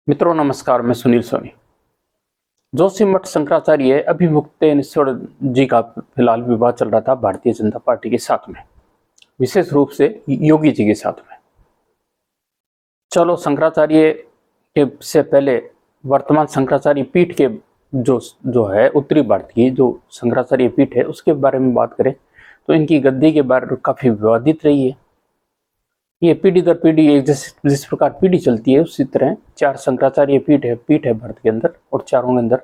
मित्रों नमस्कार, मैं सुनील सोनी। जोशीमठ शंकराचार्य अभिमुक्तेश्वर जी का फिलहाल विवाद चल रहा था भारतीय जनता पार्टी के साथ में, विशेष रूप से योगी जी के साथ में। चलो, शंकराचार्य के से पहले वर्तमान शंकराचार्य पीठ के जो है उत्तरी भारत की जो शंकराचार्य पीठ है उसके बारे में बात करें तो इनकी गद्दी के बारे में काफी विवादित रही है। ये पीढ़ी दर पीढ़ी एक जिस प्रकार पीढ़ी चलती है उसी तरह चार शंकराचार्य पीठ है भारत के अंदर, और चारों के अंदर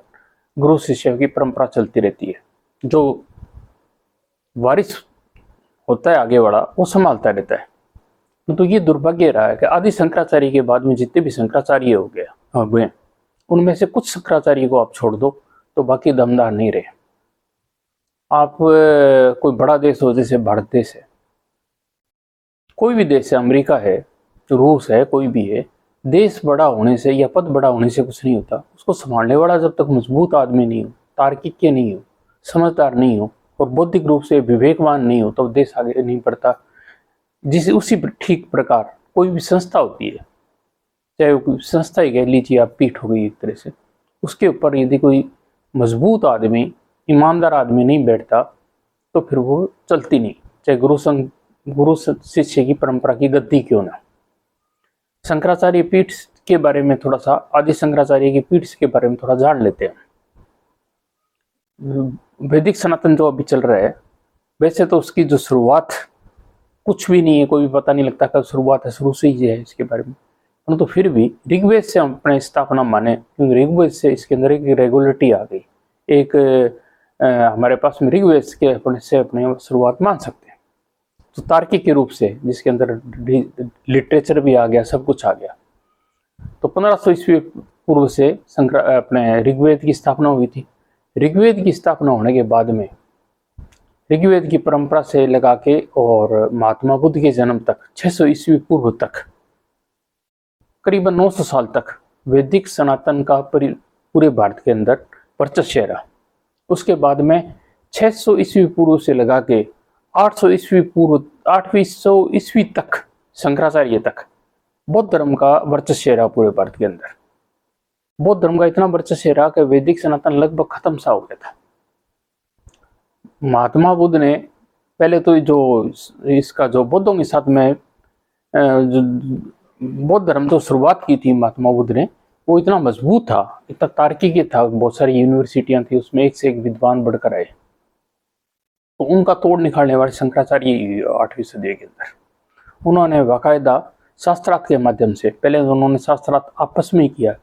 गुरु शिष्य की परंपरा चलती रहती है। जो वारिस होता है आगे वाला वो संभालता रहता है। तो ये दुर्भाग्य रहा है कि आदि शंकराचार्य के बाद में जितने भी शंकराचार्य हो गए उनमें से कुछ शंकराचार्य को आप छोड़ दो तो बाकी दमदार नहीं रहे। आप कोई बड़ा देश हो जैसे भारत देश है, कोई भी देश है, अमेरिका है, रूस है, कोई भी है, देश बड़ा होने से या पद बड़ा होने से कुछ नहीं होता। उसको संभालने वाला जब तक मजबूत आदमी नहीं हो, तार्किक नहीं हो, समझदार नहीं हो और बौद्धिक रूप से विवेकवान नहीं हो तो देश आगे नहीं बढ़ता। जिसे उसी ठीक प्रकार कोई भी संस्था होती है, चाहे वो संस्था ही कह लीजिए आप, पीठ हो गई एक तरह से, उसके ऊपर यदि कोई मजबूत आदमी, ईमानदार आदमी नहीं बैठता तो फिर वो चलती नहीं, चाहे गुरु शिष्य की परंपरा की गद्दी क्यों ना। शंकराचार्य पीठ के बारे में थोड़ा सा, आदि शंकराचार्य की पीठ के बारे में थोड़ा जान लेते हैं। वैदिक सनातन जो अभी चल रहा है, वैसे तो उसकी जो शुरुआत कुछ भी नहीं है, कोई भी पता नहीं लगता कब शुरुआत है, शुरू से ही है इसके बारे में। परंतु फिर भी ऋग्वेद से हम अपने स्थापना माने, क्योंकि ऋग्वेद से इसके अंदर एक रेगुलरिटी आ गई। एक हमारे पास में ऋग्वेद के अपने शुरुआत मान सकते हैं। तो तार्किक के रूप से जिसके अंदर लिटरेचर भी आ गया, सब कुछ आ गया। तो 1500 ईस्वी पूर्व से अपने ऋग्वेद की स्थापना हुई थी। ऋग्वेद की स्थापना होने के बाद में ऋग्वेद की परंपरा से लगा के और महात्मा बुद्ध के जन्म तक 600 ईस्वी पूर्व तक करीबन 900 साल तक वैदिक सनातन का पूरे भारत के अंदर वर्चस्व रहा। उसके बाद में 600 ईस्वी पूर्व से लगा के 800 ईस्वी पूर्व 800 ईस्वी तक शंकराचार्य तक बौद्ध धर्म का वर्चस्व रहा पूरे भारत के अंदर। बौद्ध धर्म का इतना वर्चस्व रहा कि वैदिक सनातन लगभग खत्म सा हो गया था। महात्मा बुद्ध ने पहले तो जो इसका जो बौद्धों के साथ में बौद्ध धर्म तो शुरुआत की थी महात्मा बुद्ध ने, वो इतना मजबूत था, इतना तार्किक था, बहुत सारी यूनिवर्सिटियां थी, उसमें एक से एक विद्वान बढ़कर आए। तो उनका तोड़ निकालने वाले शंकराचार्य 8वीं सदी के अंदर उन्होंने बाकायदा शास्त्रार्थ के माध्यम से, पहले उन्होंने शास्त्रार्थ आपस में ही किया,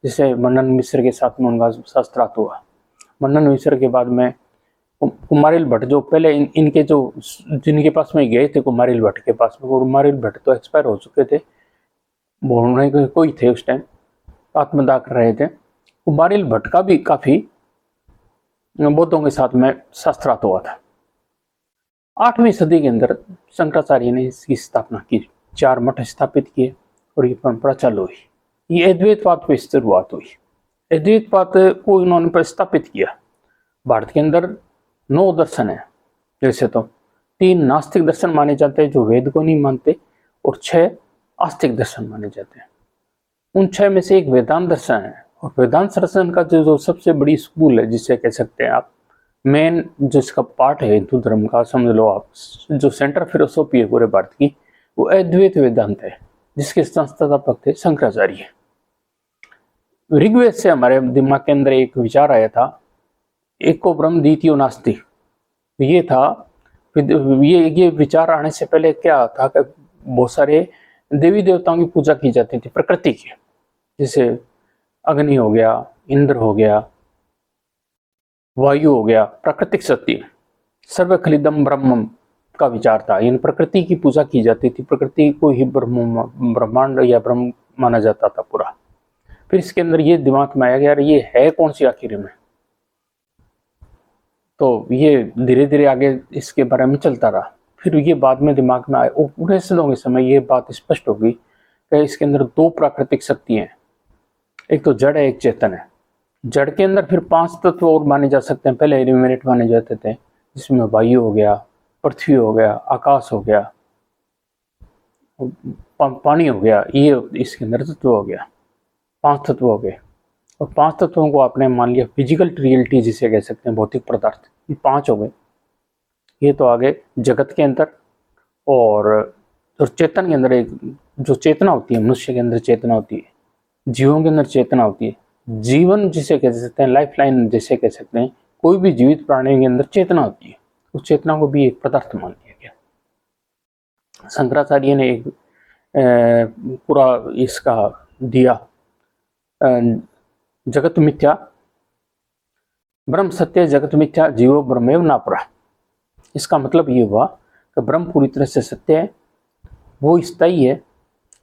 जैसे मनन मिश्र के साथ में उनका शास्त्रार्थ हुआ। मनन मिश्र के बाद में कुमारिल भट्ट, जो पहले इनके जो जिनके पास में गए थे कुमारिल भट्ट के पास में, कुमारिल भट्ट तो एक्सपायर हो चुके थे, बोलने कोई थे उस टाइम, आत्मदाह कर रहे थे। कुमारिल भट्ट का भी काफी बौद्धों के साथ में शास्त्रार्थ हुआ था। 8वीं सदी के अंदर शंकराचार्य ने इसकी स्थापना की, 4 मठ स्थापित किए और ये परंपरा चालू हुई। ये अद्वैतवाद पे शुरुआत हुई। अद्वैतवाद को इन्होंने प्रस्तापित किया। भारत के अंदर 9 दर्शन है, जैसे तो 3 नास्तिक दर्शन माने जाते हैं जो वेद को नहीं मानते, और 6 आस्तिक दर्शन माने जाते हैं। उन 6 में से एक वेदांत दर्शन है, और वेदांत दर्शन का जो सबसे बड़ी स्कूल है, जिसे कह सकते हैं आप मेन, जो इसका पार्ट है हिंदू धर्म का, समझ लो आप, जो सेंटर फिलोसॉफी है पूरे भारत की, वो अद्वैत वेदांत है, जिसके संस्थापक थे शंकराचार्य। ऋग्वेद से हमारे दिमाग के अंदर एक विचार आया था, एको ब्रह्म द्वितीयो नास्ति। ये था, ये विचार आने से पहले क्या था कि बहुत सारे देवी देवताओं की पूजा की जाती थी प्रकृति की, जैसे अग्नि हो गया, इंद्र हो गया, वायु हो गया, प्राकृतिक शक्ति। सर्व खलिदम ब्रह्मम का विचार था, इन प्रकृति की पूजा की जाती थी, प्रकृति को ही ब्रह्मांड या ब्रह्म माना जाता था पूरा। फिर इसके अंदर ये दिमाग में आया कि यार ये है कौन सी आखिर में, तो ये धीरे धीरे आगे इसके बारे में चलता रहा। फिर ये बाद में दिमाग में आया, उपनिषदों के समय ये बात स्पष्ट हो गई कि इसके अंदर 2 प्राकृतिक शक्तियां हैं, एक तो जड़ है, एक चेतन है। जड़ के अंदर फिर 5 तत्व और माने जा सकते हैं, पहले एलिमेंट माने जाते थे, जिसमें वायु हो गया, पृथ्वी हो गया, आकाश हो गया, पानी हो गया, ये इसके अंदर तत्व हो गया। 5 तत्व हो गए, और 5 तत्वों को आपने मान लिया फिजिकल रियलिटी जिसे कह सकते हैं, भौतिक पदार्थ, ये 5 हो गए। ये तो आगे जगत के अंदर और चेतन के अंदर, एक जो चेतना होती है, मनुष्य के अंदर चेतना होती है, जीवों के अंदर चेतना होती है, जीवन जिसे कह सकते हैं, लाइफ लाइन जिसे कह सकते हैं, कोई भी जीवित प्राणी के अंदर चेतना होती है, उस चेतना को भी एक पदार्थ मान लिया गया। शंकराचार्य ने एक पूरा इसका दिया, जगत मिथ्या, ब्रह्म सत्य, जगत मिथ्या, जीवो ब्रह्मेव नापरा। इसका मतलब ये हुआ कि ब्रह्म पूरी तरह से सत्य है, वो स्थायी है,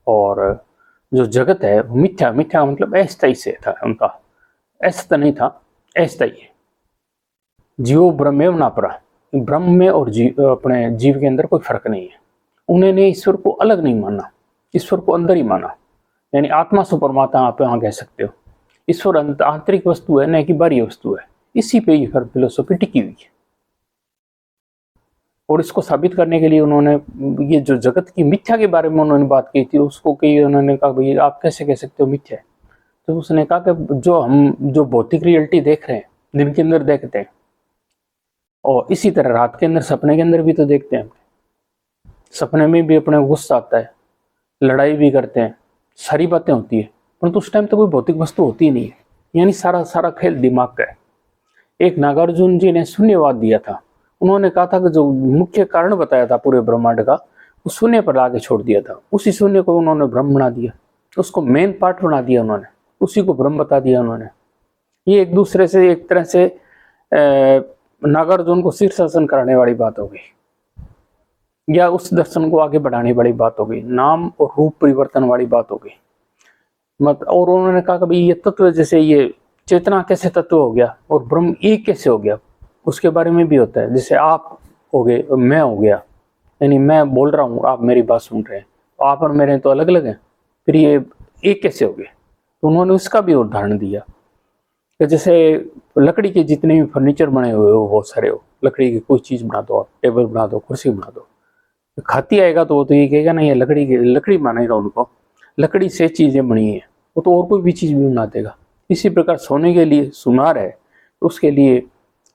और जो जगत है वो मिथ्या। मिथ्या का मतलब अस्थायी से था, उनका ऐसा नहीं था, अस्थायी है। जीवो ब्रह्मेव नापरा, ब्रह्म में और अपने जीव के अंदर कोई फर्क नहीं है। उन्होंने ईश्वर को अलग नहीं माना, ईश्वर को अंदर ही माना, यानी आत्मा से परमात्मा आप यहाँ कह सकते हो। ईश्वर आंतरिक वस्तु है, न कि बाह्य वस्तु है। इसी पे ये फिलोसॉफी टिकी हुई है। और इसको साबित करने के लिए उन्होंने ये जो जगत की मिथ्या के बारे में उन्होंने बात की थी, उसको कही उन्होंने कहा भाई आप कैसे कह सकते हो मिथ्या है। तो उसने कहा कि जो भौतिक रियलिटी देख रहे हैं, दिन के अंदर देखते हैं, और इसी तरह रात के अंदर सपने के अंदर भी तो देखते हैं। सपने में भी अपने गुस्सा आता है, लड़ाई भी करते हैं, सारी बातें होती है, परंतु उस टाइम तो कोई भौतिक वस्तु होती ही नहीं है, यानी सारा खेल दिमाग का है। एक नागार्जुन जी ने शून्यवाद दिया था। उन्होंने कहा था कि जो मुख्य कारण बताया था पूरे ब्रह्मांड का, वो शून्य पर लाके छोड़ दिया था। उसी शून्य को उन्होंने ब्रह्म बना दिया, उसको मेन पार्ट बना दिया उन्होंने, उसी को ब्रह्म बता दिया उन्होंने। ये एक दूसरे से एक तरह से नागार्जुन को शीर्षासन कराने वाली बात हो गई, या उस दर्शन को आगे बढ़ाने वाली बात हो गई, नाम और रूप परिवर्तन वाली बात हो गई। और उन्होंने कहा कि भाई ये तत्व, जैसे ये चेतना कैसे तत्व हो गया और ब्रह्म एक कैसे हो गया, उसके बारे में भी होता है। जैसे आप हो गए, मैं हो गया, यानी मैं बोल रहा हूँ, आप मेरी बात सुन रहे हैं, आप और मेरे तो अलग अलग हैं, फिर ये एक कैसे हो गए। तो उन्होंने उसका भी उदाहरण दिया कि जैसे लकड़ी के जितने भी फर्नीचर बने हुए हो, बहुत सारे हो, लकड़ी की कोई चीज़ बना दो, टेबल बना दो, कुर्सी बना दो, खाती आएगा तो वो तो ये कहेगा ना ये लकड़ी मानेगा उनको, लकड़ी से चीज़ें बनी है, वो तो और कोई भी चीज़ भी बना देगा। इसी प्रकार सोने के लिए सुनार है, तो उसके लिए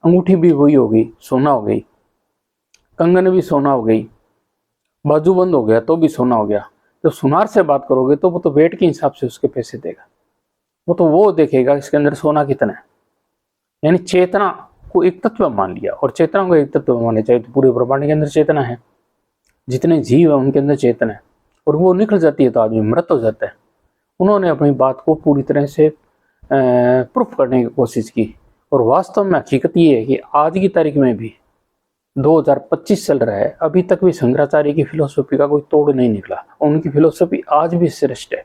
अंगूठी भी वही हो गई, सोना हो गई, कंगन भी सोना हो गई, बाजूबंद हो गया तो भी सोना हो गया। जब सुनार से बात करोगे तो वो तो वेट के हिसाब से उसके पैसे देगा, वो देखेगा इसके अंदर सोना कितना है। यानी चेतना को एक तत्व मान लिया, और चेतना को एक तत्व मानना चाहिए। तो पूरे ब्रह्मांड के अंदर चेतना है, जितने जीव है उनके अंदर चेतना है, और वो निकल जाती है तो आदमी मृत हो जाता है। उन्होंने अपनी बात को पूरी तरह से प्रूफ करने की कोशिश की, और वास्तव में हकीकत ये है कि आज की तारीख में भी 2025 चल रहा है, अभी तक भी शंकराचार्य की फिलोसफी का कोई तोड़ नहीं निकला। उनकी फिलोसफी आज भी श्रेष्ठ है।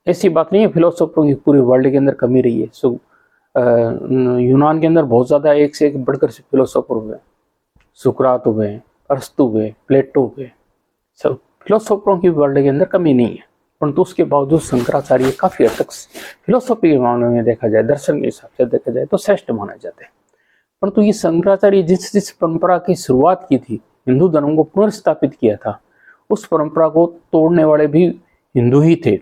ऐसी बात नहीं है फिलोसफरों की पूरे वर्ल्ड के अंदर कमी रही है। यूनान के अंदर बहुत ज़्यादा एक से एक बढ़कर फिलोसफर हुए, सुकरात हुए, अरस्तु हुए, प्लेटो हुए, सब फिलोसफरों की वर्ल्ड के अंदर कमी नहीं है। परंतु उसके बावजूद शंकराचार्य काफ़ी हद तक फिलोसफी के मामले में देखा जाए, दर्शन के हिसाब से देखा जाए तो श्रेष्ठ माने जाते हैं। परंतु ये शंकराचार्य जिस परंपरा की शुरुआत की थी, हिंदू धर्म को पुनर्स्थापित किया था, उस परंपरा को तोड़ने वाले भी हिंदू ही थे।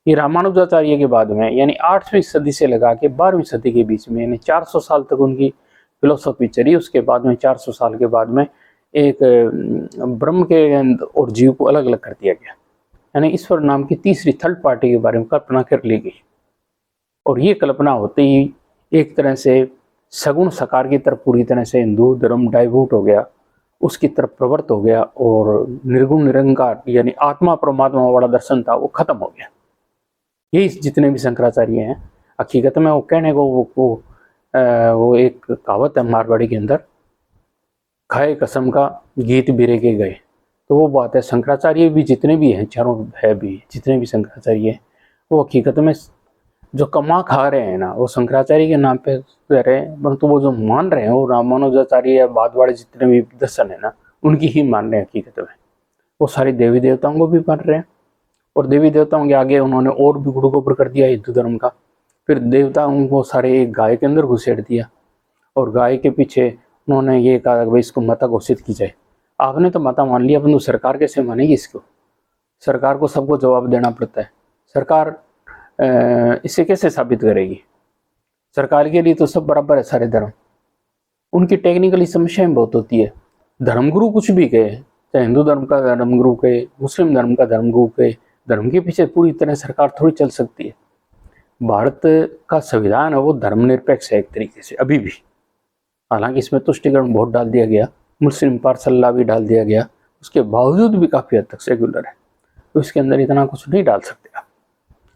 ये रामानुजाचार्य के बाद में, यानी 8वीं सदी से लगा के 12वीं सदी के बीच में, यानी 400 साल तक उनकी फिलोसफी चली। उसके बाद में 400 साल के बाद में एक ब्रह्म के और जीव को अलग अलग कर दिया गया, यानी ईश्वर नाम की तीसरी थर्ड पार्टी के बारे में कल्पना कर ली गई। और ये कल्पना होते ही एक तरह से सगुण साकार की तरफ पूरी तरह से हिंदू धर्म डाइवर्ट हो गया, उसकी तरफ प्रवृत्त हो गया, और निर्गुण निरंकार यानी आत्मा परमात्मा वाला दर्शन था वो खत्म हो गया। यही जितने भी शंकराचार्य हैं, हकीकत में वो कहने को वो एक कहावत है मारवाड़ी के अंदर, खाए कसम का गीत बिरे के गए। तो वो बात है, शंकराचार्य भी जितने भी हैं, चारों है भी जितने भी शंकराचार्य हैं, वो हकीकत में जो कमा खा रहे हैं ना, वो शंकराचार्य के नाम पे रह रहे हैं, परंतु वो जो मान रहे हैं वो रामानुजाचार्य या बाद वाले जितने भी दर्शन है ना, उनकी ही मान रहे हैं। हकीकत में वो सारी देवी देवताओं को भी मान रहे हैं, और देवी देवताओं के आगे उन्होंने और भी गुड़ गोबर कर दिया हिंदू धर्म का। फिर देवताओं को सारे एक गाय के अंदर घुसेड़ दिया, और गाय के पीछे उन्होंने ये कहा कि भाई इसको माता घोषित की जाए। आपने तो माता मान लिया, परंतु सरकार कैसे मानेगी इसको? सरकार को सबको जवाब देना पड़ता है। सरकार इसे कैसे साबित करेगी? सरकार के लिए तो सब बराबर है, सारे धर्म। उनकी टेक्निकली समस्याएं बहुत होती है। धर्मगुरु कुछ भी कहे, चाहे हिंदू धर्म का धर्मगुरु कहे, मुस्लिम धर्म का धर्मगुरु कहे, धर्म के पीछे पूरी तरह सरकार थोड़ी चल सकती है। भारत का संविधान है वो धर्मनिरपेक्ष है एक तरीके से अभी भी। हालांकि इसमें तुष्टिकरण बहुत डाल दिया गया, मुस्लिम पार्सल लॉ भी डाल दिया गया, उसके बावजूद भी काफ़ी हद तक सेक्युलर है, तो इसके अंदर इतना कुछ नहीं डाल सकते आप।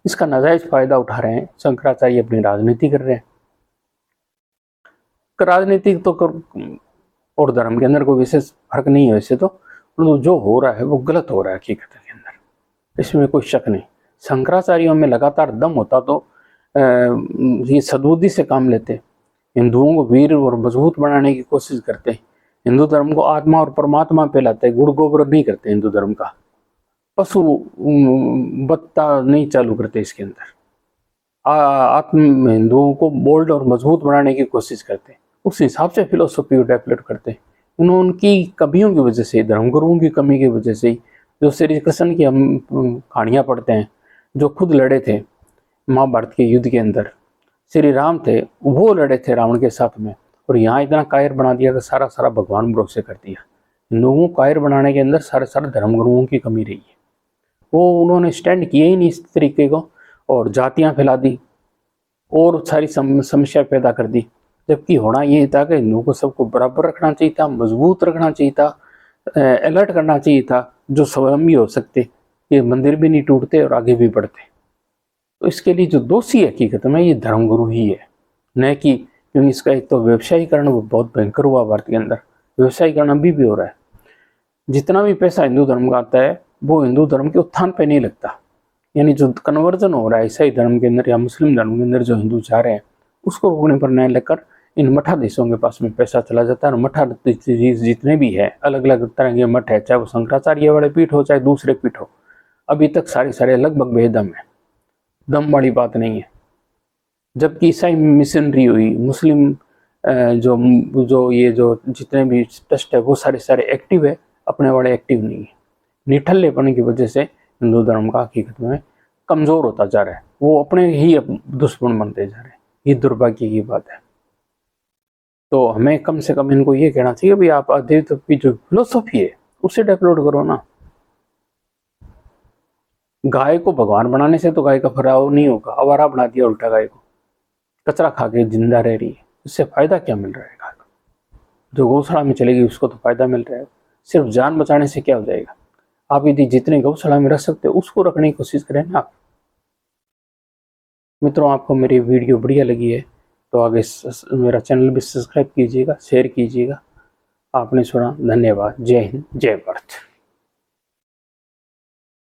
इसका नाजायज फायदा उठा रहे हैं शंकराचार्य, अपनी राजनीति कर रहे हैं। राजनीतिक तो और धर्म के अंदर कोई विशेष फर्क नहीं है वैसे तो, जो हो रहा है वो गलत हो रहा है हकीकत के अंदर, इसमें कोई शक नहीं। शंकराचार्यों में लगातार दम होता तो ये सद्बुद्धि से काम लेते, हिंदुओं को वीर और मजबूत बनाने की कोशिश करते, हिंदू धर्म को आत्मा और परमात्मा पे लाते, गुड़ गोबर नहीं करते हिंदू धर्म का, पशु बत्ता नहीं चालू करते इसके अंदर, आत्म हिंदुओं को बोल्ड और मजबूत बनाने की कोशिश करते, उस हिसाब से फिलोसफी को डेवलप करते। उनकी कमियों की वजह से, धर्मगुरुओं की कमी की वजह से, जो श्री कृष्ण की हम कहानियाँ पढ़ते हैं, जो खुद लड़े थे महाभारत के युद्ध के अंदर, श्री राम थे वो लड़े थे रावण के साथ में, और यहाँ इतना कायर बना दिया कि सारा भगवान भरोसे कर दिया। हिंदुओं को कायर बनाने के अंदर सारे धर्मगुरुओं की कमी रही है। वो उन्होंने स्टैंड किए ही नहीं इस तरीके को, और जातियाँ फैला दी और सारी समस्या पैदा कर दी। जबकि होना ये था कि हिंदुओं को सबको बराबर रखना चाहिए था, मजबूत रखना चाहिए था, अलर्ट करना चाहिए था, जो स्वयं भी हो सकते, ये मंदिर भी नहीं टूटते और आगे भी बढ़ते। तो इसके लिए जो दोषी हकीकत में ये धर्मगुरु ही है, न कि, क्योंकि इसका एक तो व्यवसायीकरण वो बहुत भयंकर हुआ भारत के अंदर, व्यवसायीकरण अभी भी हो रहा है। जितना भी पैसा हिंदू धर्म का आता है वो हिंदू धर्म के उत्थान पे नहीं लगता, यानी जो कन्वर्जन हो रहा है ईसाई धर्म के अंदर या मुस्लिम धर्म के अंदर जो हिंदू जा रहे हैं, उसको रोकने पर न लेकर इन मठाधीशों के पास में पैसा चला जाता है। और मठाधीश जितने भी है, अलग अलग तरह के मठ है, चाहे वो शंकराचार्य वाले पीठ हो चाहे दूसरे पीठ हो, अभी तक सारे लगभग बेदम है, दम वाली बात नहीं है। जबकि ईसाई मिशनरी हुई, मुस्लिम जो ये जो जितने भी ट्रस्ट है वो सारे एक्टिव है, अपने वाले एक्टिव नहीं है। निठल्लेपन की वजह से हिंदू धर्म का हकीकत में कमज़ोर होता जा रहा है, वो अपने ही दुश्मन बनते जा रहे हैं। ये दुर्भाग्य की बात है। तो हमें कम से कम इनको ये कहना चाहिए भाई आप अद्वैत की जो फिलोसफी है उसे डेवलप करो ना। गाय को भगवान बनाने से तो गाय का फराव नहीं होगा, आवारा बना दिया उल्टा गाय को, कचरा खा के जिंदा रह रही है, इससे फायदा क्या मिल रहा है गाय को? जो गौशाला में चलेगी उसको तो फायदा मिल रहा है, सिर्फ जान बचाने से क्या हो जाएगा? आप यदि जितने गौशाला में रख सकते हो उसको रखने की कोशिश करें ना आप। मित्रों, आपको मेरी वीडियो बढ़िया लगी है तो आगे मेरा चैनल भी सब्सक्राइब कीजिएगा, शेयर कीजिएगा। आपने सुना, धन्यवाद। जय हिंद, जय भारत।